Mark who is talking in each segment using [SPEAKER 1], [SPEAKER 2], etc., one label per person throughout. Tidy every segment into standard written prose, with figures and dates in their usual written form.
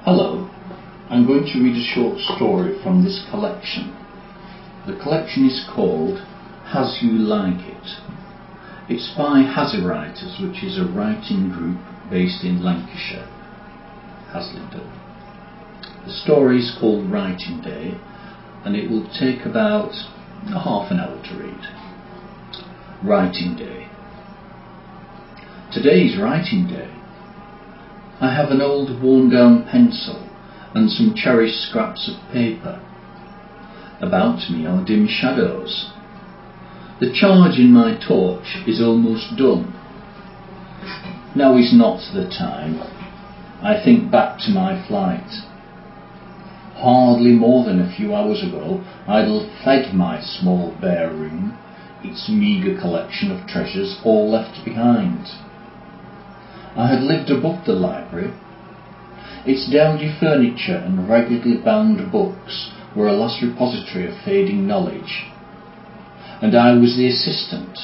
[SPEAKER 1] Hello, I'm going to read a short story from this collection. The collection is called As You Like It. It's by Hasiwriters, which is a writing group based in Lancashire, Haslingden. The story is called Writing Day, and it will take about half an hour to read. Writing Day. Today's writing day. I have an old worn-down pencil and some cherished scraps of paper. About me are dim shadows. The charge in my torch is almost done. Now is not the time. I think back to my flight. Hardly more than a few hours ago, I'd fled my small bare room, its meagre collection of treasures all left behind. I had lived above the library. Its dowdy furniture and raggedly bound books were a last repository of fading knowledge, and I was the assistant,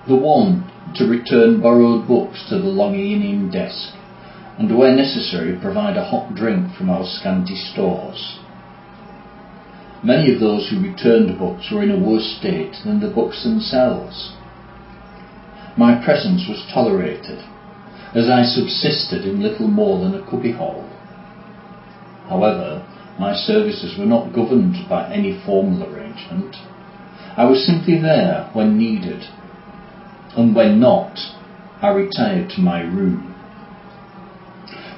[SPEAKER 1] the one to return borrowed books to the long-evening desk, and where necessary provide a hot drink from our scanty stores. Many of those who returned books were in a worse state than the books themselves. My presence was tolerated, as I subsisted in little more than a cubbyhole. However, my services were not governed by any formal arrangement. I was simply there when needed, and when not, I retired to my room.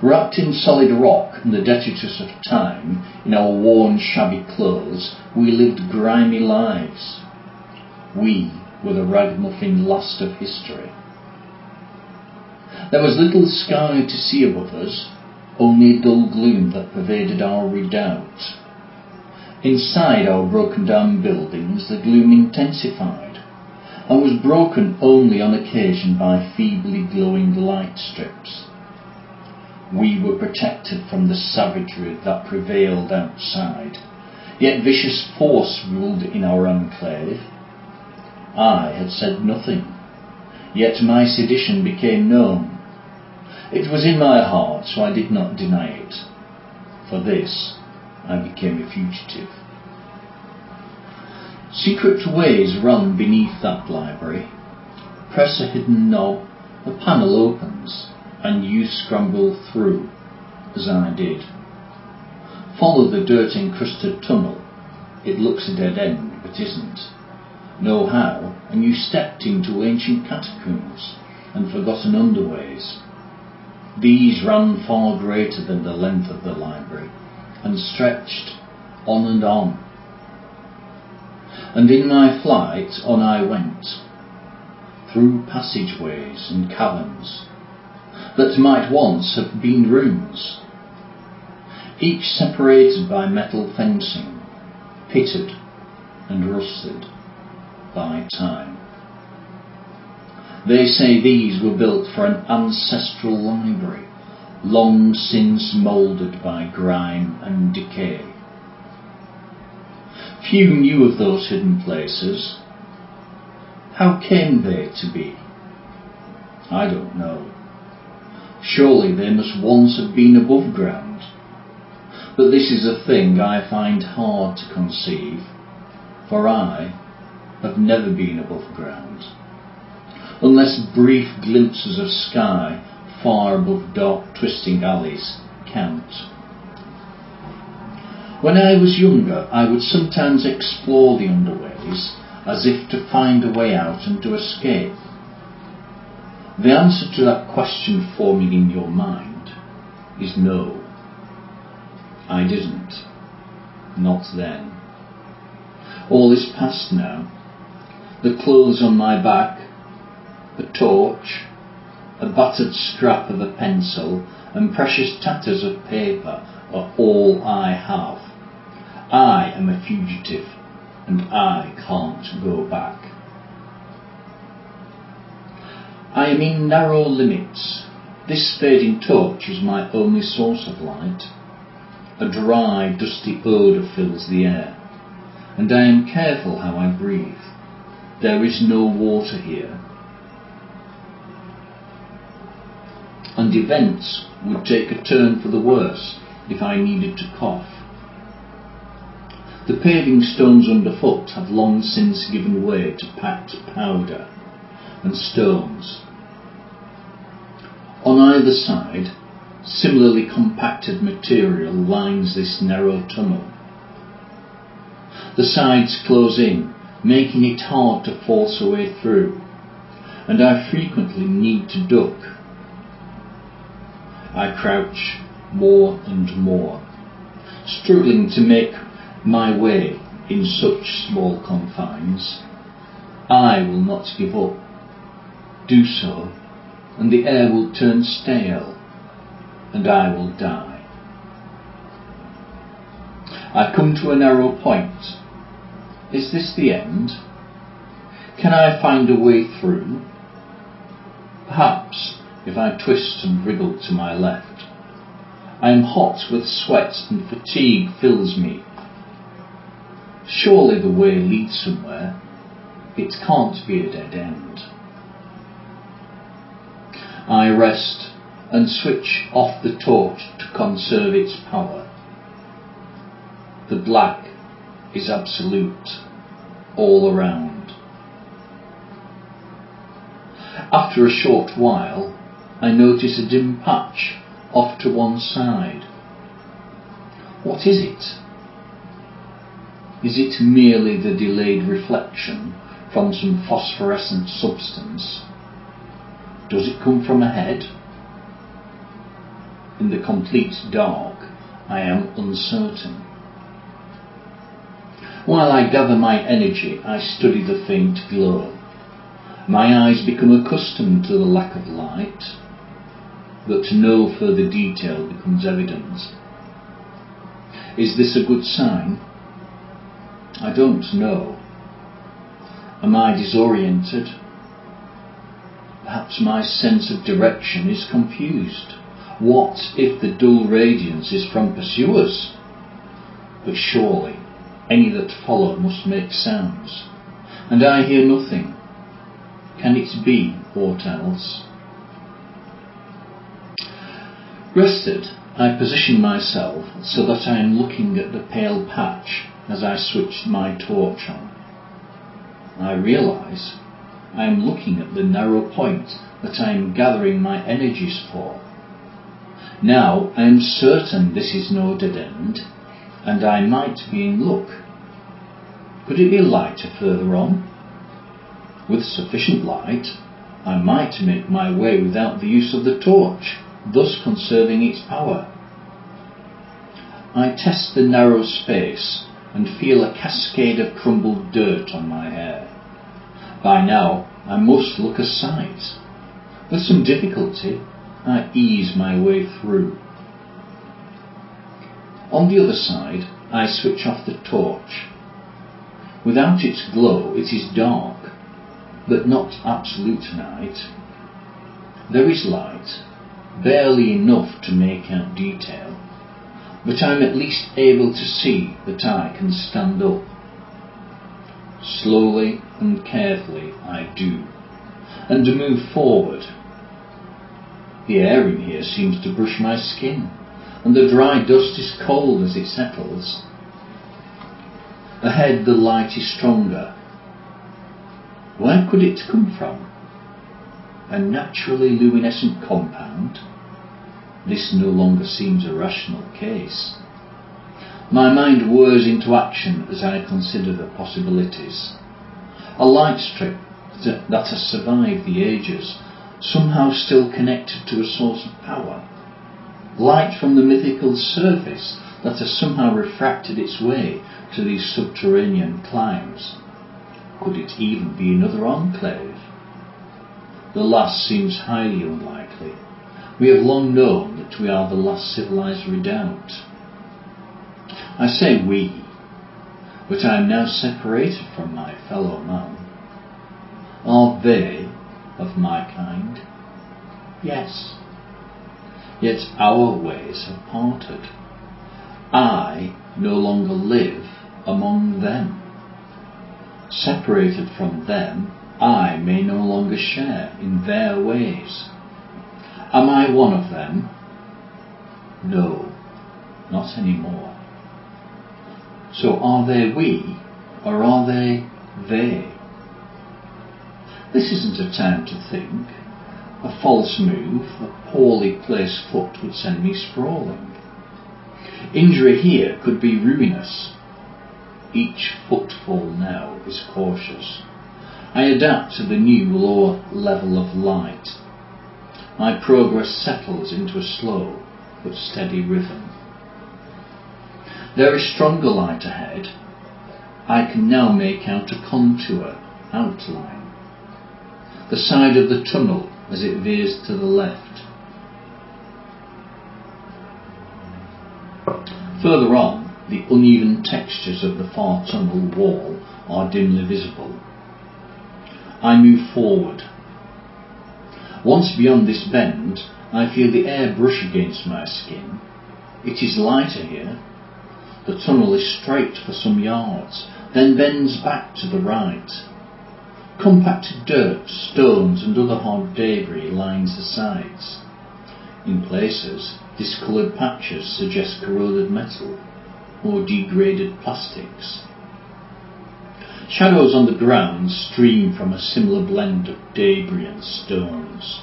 [SPEAKER 1] Wrapped in solid rock and the detritus of time, in our worn, shabby clothes, we lived grimy lives. We were the ragamuffin last of history. There was little sky to see above us, only a dull gloom that pervaded our redoubt. Inside our broken-down buildings the gloom intensified, and was broken only on occasion by feebly glowing light strips. We were protected from the savagery that prevailed outside, yet vicious force ruled in our enclave. I had said nothing, yet my sedition became known. It was in my heart, so I did not deny it. For this, I became a fugitive. Secret ways run beneath that library. Press a hidden knob, a panel opens, and you scramble through, as I did. Follow the dirt-encrusted tunnel. It looks a dead end, but isn't. Know how, and you stepped into ancient catacombs and forgotten underways. These ran far greater than the length of the library, and stretched on and on. And in my flight on I went, through passageways and caverns that might once have been rooms, each separated by metal fencing, pitted and rusted by time. They say these were built for an ancestral library, long since mouldered by grime and decay. Few knew of those hidden places. How came they to be? I don't know. Surely they must once have been above ground. But this is a thing I find hard to conceive, for I have never been above ground, unless brief glimpses of sky far above dark twisting alleys count. When I was younger, I would sometimes explore the underways as if to find a way out and to escape. The answer to that question forming in your mind is no. I didn't. Not then. All is past now. The clothes on my back, a torch, a battered scrap of a pencil, and precious tatters of paper are all I have. I am a fugitive, and I can't go back. I am in narrow limits. This fading torch is my only source of light. A dry, dusty odour fills the air, and I am careful how I breathe. There is no water here. And events would take a turn for the worse if I needed to cough. The paving stones underfoot have long since given way to packed powder and stones. On either side, similarly compacted material lines this narrow tunnel. The sides close in, making it hard to force a way through, and I frequently need to duck. I crouch more and more, struggling to make my way in such small confines. I will not give up. Do so, and the air will turn stale, and I will die. I come to a narrow point. Is this the end? Can I find a way through? Perhaps if I twist and wriggle to my left. I am hot with sweat and fatigue fills me. Surely the way leads somewhere. It can't be a dead end. I rest and switch off the torch to conserve its power. The black is absolute all around. After a short while, I notice a dim patch off to one side. What is it? Is it merely the delayed reflection from some phosphorescent substance? Does it come from ahead? In the complete dark, I am uncertain. While I gather my energy, I study the faint glow. My eyes become accustomed to the lack of light, but no further detail becomes evident. Is this a good sign? I don't know. Am I disoriented? Perhaps my sense of direction is confused. What if the dull radiance is from pursuers? But surely any that follow must make sounds, and I hear nothing. Can it be aught else? Rested, I position myself so that I am looking at the pale patch as I switch my torch on. I realise I am looking at the narrow point that I am gathering my energies for. Now I am certain this is no dead end, and I might be in luck. Could it be lighter further on? With sufficient light, I might make my way without the use of the torch, thus conserving its power. I test the narrow space and feel a cascade of crumbled dirt on my hair. By now, I must look a sight. With some difficulty, I ease my way through. On the other side, I switch off the torch. Without its glow, it is dark, but not absolute night. There is light, barely enough to make out detail, but I'm at least able to see that I can stand up. Slowly and carefully I do, and move forward. The air in here seems to brush my skin, and the dry dust is cold as it settles. Ahead the light is stronger. Where could it come from? A naturally luminescent compound? This no longer seems a rational case. My mind whirs into action as I consider the possibilities. A light strip that has survived the ages, somehow still connected to a source of power. Light from the mythical surface that has somehow refracted its way to these subterranean climes. Could it even be another enclave? The last seems highly unlikely. We have long known that we are the last civilized redoubt. I say we, but I am now separated from my fellow man. Are they of my kind? Yes. Yet our ways have parted. I no longer live among them. Separated from them, I may no longer share in their ways. Am I one of them? No. Not anymore. So are they we, or are they? This isn't a time to think. A false move, a poorly placed foot would send me sprawling. Injury here could be ruinous. Each footfall now is cautious. I adapt to the new lower level of light. My progress settles into a slow but steady rhythm. There is stronger light ahead. I can now make out a contour, outline. The side of the tunnel as it veers to the left. Further on, the uneven textures of the far tunnel wall are dimly visible. I move forward. Once beyond this bend, I feel the air brush against my skin. It is lighter here. The tunnel is straight for some yards, then bends back to the right. Compacted dirt, stones and other hard debris lines the sides. In places, discoloured patches suggest corroded metal or degraded plastics. Shadows on the ground stream from a similar blend of debris and stones.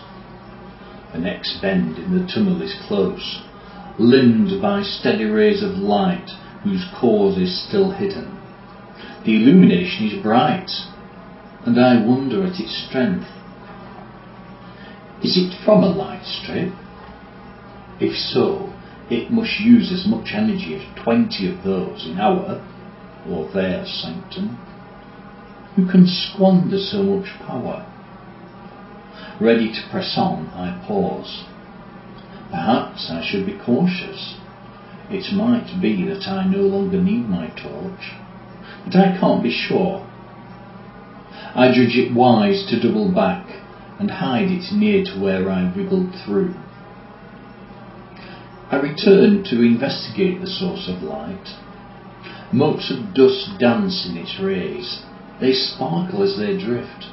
[SPEAKER 1] The next bend in the tunnel is close, limned by steady rays of light whose cause is still hidden. The illumination is bright, and I wonder at its strength. Is it from a light strip? If so, it must use as much energy as 20 of those in our, or their, sanctum. Who can squander so much power? Ready to press on, I pause. Perhaps I should be cautious. It might be that I no longer need my torch, but I can't be sure. I judge it wise to double back and hide it near to where I wriggled through. I return to investigate the source of light. Motes of dust dance in its rays. They sparkle as they drift.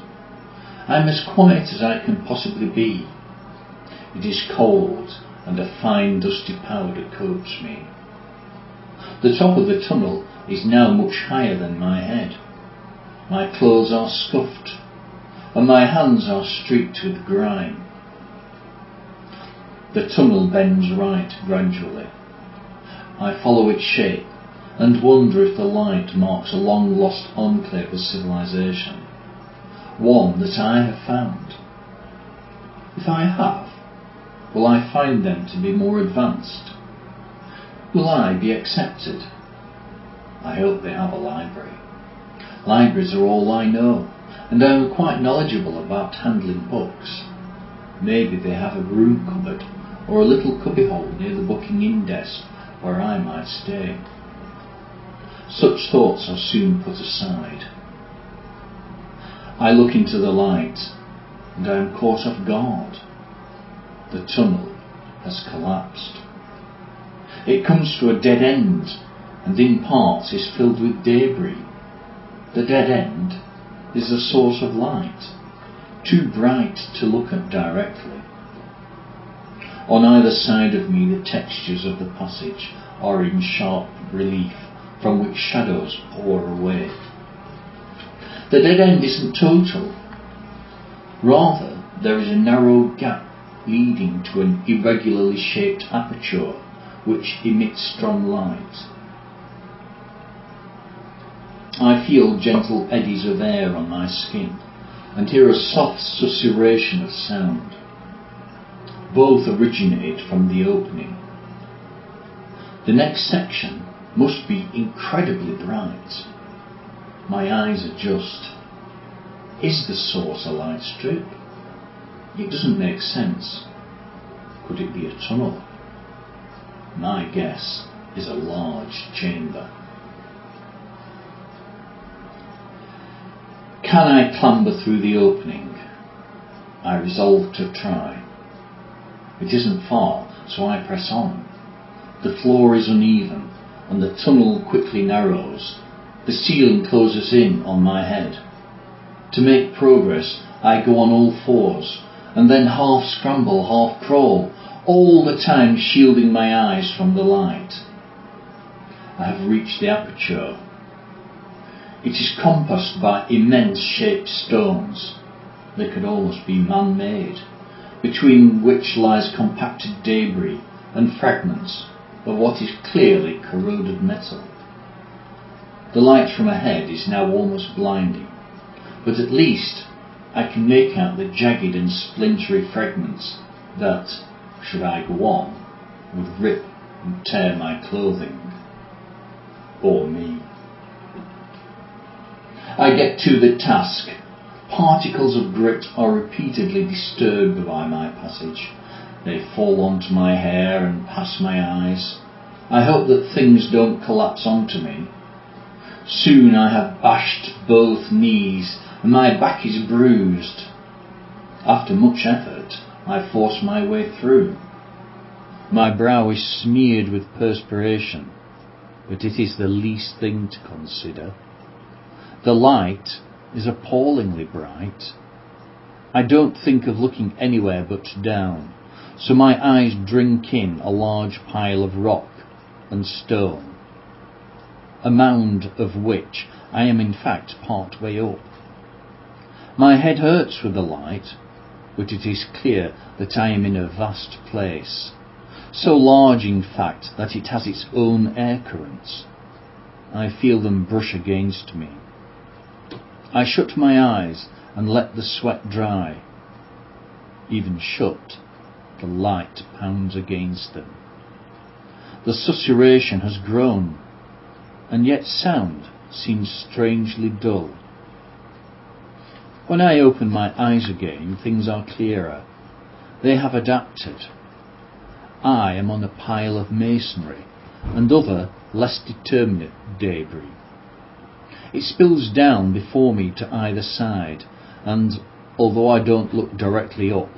[SPEAKER 1] I'm as quiet as I can possibly be. It is cold, and a fine dusty powder coats me. The top of the tunnel is now much higher than my head. My clothes are scuffed, and my hands are streaked with grime. The tunnel bends right gradually. I follow its shape and wonder if the light marks a long-lost enclave of civilization, one that I have found. If I have, will I find them to be more advanced? Will I be accepted? I hope they have a library. Libraries are all I know, and I am quite knowledgeable about handling books. Maybe they have a broom cupboard or a little cubbyhole near the booking-in desk where I might stay. Such thoughts are soon put aside. I look into the light, and I am caught off guard. The tunnel has collapsed. It comes to a dead end, and in parts is filled with debris. The dead end is the source of light, too bright to look at directly. On either side of me, the textures of the passage are in sharp relief, from which shadows pour away. The dead end isn't total. Rather, there is a narrow gap leading to an irregularly shaped aperture which emits strong light. I feel gentle eddies of air on my skin and hear a soft susurration of sound. Both originate from the opening. The next section must be incredibly bright. My eyes adjust. Is the source a light strip? It doesn't make sense. Could it be a tunnel? My guess is a large chamber. Can I clamber through the opening? I resolve to try. It isn't far, so I press on. The floor is uneven, and the tunnel quickly narrows. The ceiling closes in on my head. To make progress, I go on all fours, and then half scramble, half crawl, all the time shielding my eyes from the light. I have reached the aperture. It is compassed by immense shaped stones. They could almost be man-made, between which lies compacted debris and fragments of what is clearly corroded metal. The light from ahead is now almost blinding, but at least I can make out the jagged and splintery fragments that, should I go on, would rip and tear my clothing. Or me. I get to the task. Particles of grit are repeatedly disturbed by my passage. They fall onto my hair and past my eyes. I hope that things don't collapse onto me. Soon I have bashed both knees and my back is bruised. After much effort, I force my way through. My brow is smeared with perspiration, but it is the least thing to consider. The light is appallingly bright. I don't think of looking anywhere but down, so my eyes drink in a large pile of rock and stone, a mound of which I am in fact part way up. My head hurts with the light, but it is clear that I am in a vast place, so large in fact that it has its own air currents. I feel them brush against me. I shut my eyes and let the sweat dry. Even shut, the light pounds against them. The susurration has grown, and yet sound seems strangely dull. When I open my eyes again, things are clearer. They have adapted. I am on a pile of masonry and other, less determinate debris. It spills down before me to either side, and although I don't look directly up,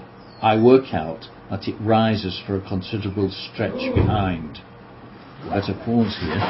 [SPEAKER 1] I work out that it rises for a considerable stretch behind. Better pause here.